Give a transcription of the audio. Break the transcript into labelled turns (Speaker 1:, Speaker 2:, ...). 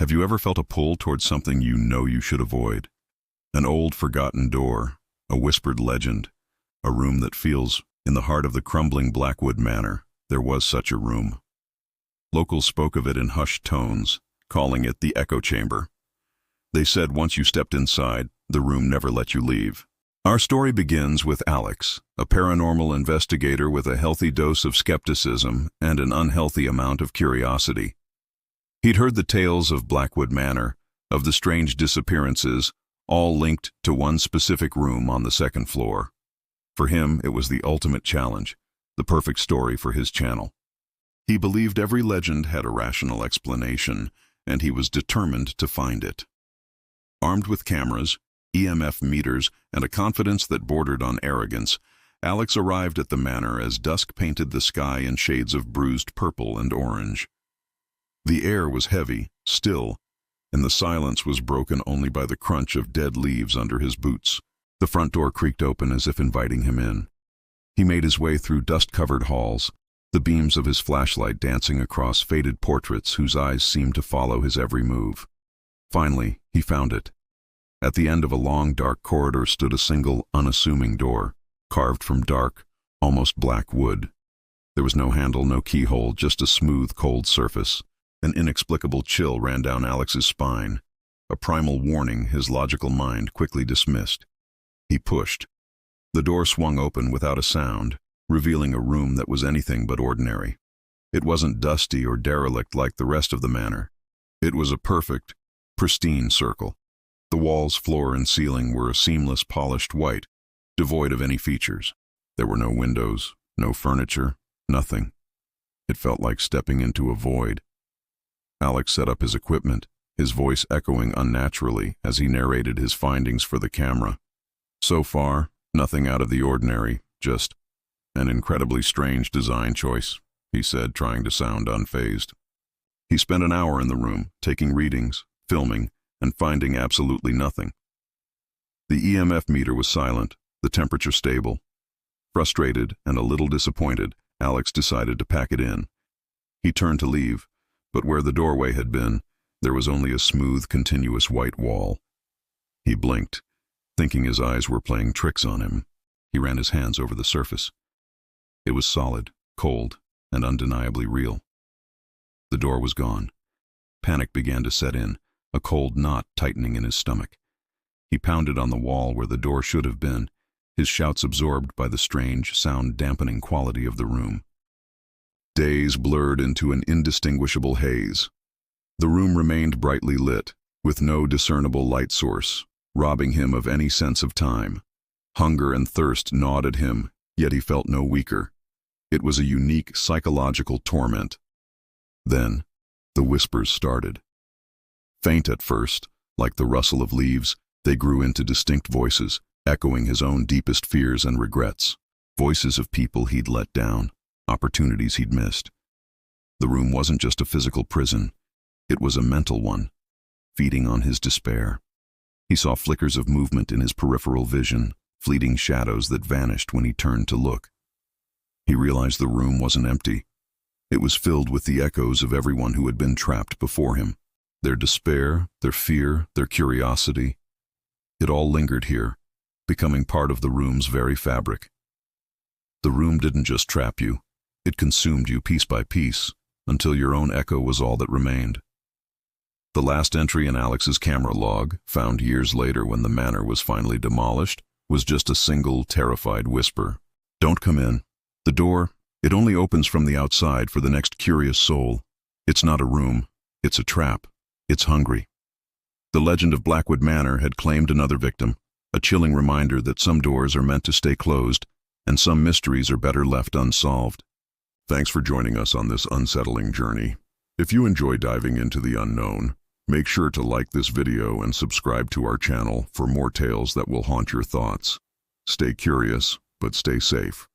Speaker 1: Have you ever felt a pull towards something you know you should avoid? An old forgotten door, a whispered legend, a room that feels in the heart of the crumbling Blackwood Manor. There was such a room. Locals spoke of it in hushed tones, calling it the echo chamber. They said once you stepped inside, the room never let you leave. Our story begins with Alex, a paranormal investigator with a healthy dose of skepticism and an unhealthy amount of curiosity. He'd heard the tales of Blackwood Manor, of the strange disappearances, all linked to one specific room on the second floor. For him, it was the ultimate challenge, the perfect story for his channel. He believed every legend had a rational explanation, and he was determined to find it. Armed with cameras, EMF meters, and a confidence that bordered on arrogance, Alex arrived at the manor as dusk painted the sky in shades of bruised purple and orange. The air was heavy, still, and the silence was broken only by the crunch of dead leaves under his boots. The front door creaked open as if inviting him in. He made his way through dust-covered halls, the beams of his flashlight dancing across faded portraits whose eyes seemed to follow his every move. Finally, he found it. At the end of a long, dark corridor stood a single, unassuming door, carved from dark, almost black wood. There was no handle, no keyhole, just a smooth, cold surface. An inexplicable chill ran down Alex's spine, a primal warning his logical mind quickly dismissed. He pushed. The door swung open without a sound, revealing a room that was anything but ordinary. It wasn't dusty or derelict like the rest of the manor. It was a perfect, pristine circle. The walls, floor, and ceiling were a seamless, polished white, devoid of any features. There were no windows, no furniture, nothing. It felt like stepping into a void. Alex set up his equipment, his voice echoing unnaturally as he narrated his findings for the camera. So far, nothing out of the ordinary, just an incredibly strange design choice, he said, trying to sound unfazed. He spent an hour in the room, taking readings, filming, and finding absolutely nothing. The EMF meter was silent, the temperature stable. Frustrated and a little disappointed, Alex decided to pack it in. He turned to leave, but where the doorway had been, there was only a smooth, continuous white wall. He blinked, thinking his eyes were playing tricks on him. He ran his hands over the surface. It was solid, cold, and undeniably real. The door was gone. Panic began to set in, a cold knot tightening in his stomach. He pounded on the wall where the door should have been, his shouts absorbed by the strange, sound-dampening quality of the room. Days blurred into an indistinguishable haze. The room remained brightly lit, with no discernible light source, robbing him of any sense of time. Hunger and thirst gnawed at him, yet he felt no weaker. It was a unique psychological torment. Then, the whispers started. Faint at first, like the rustle of leaves, they grew into distinct voices, echoing his own deepest fears and regrets. Voices of people he'd let down, opportunities he'd missed. The room wasn't just a physical prison, it was a mental one, feeding on his despair. He saw flickers of movement in his peripheral vision, fleeting shadows that vanished when he turned to look. He realized the room wasn't empty. It was filled with the echoes of everyone who had been trapped before him. Their despair, their fear, their curiosity. It all lingered here, becoming part of the room's very fabric. The room didn't just trap you, it consumed you piece by piece, until your own echo was all that remained. The last entry in Alex's camera log, found years later when the manor was finally demolished, was just a single, terrified whisper. "Don't come in. The door, it only opens from the outside for the next curious soul. It's not a room, it's a trap. It's hungry." The legend of Blackwood Manor had claimed another victim, a chilling reminder that some doors are meant to stay closed, and some mysteries are better left unsolved. Thanks for joining us on this unsettling journey. If you enjoy diving into the unknown, make sure to like this video and subscribe to our channel for more tales that will haunt your thoughts. Stay curious, but stay safe.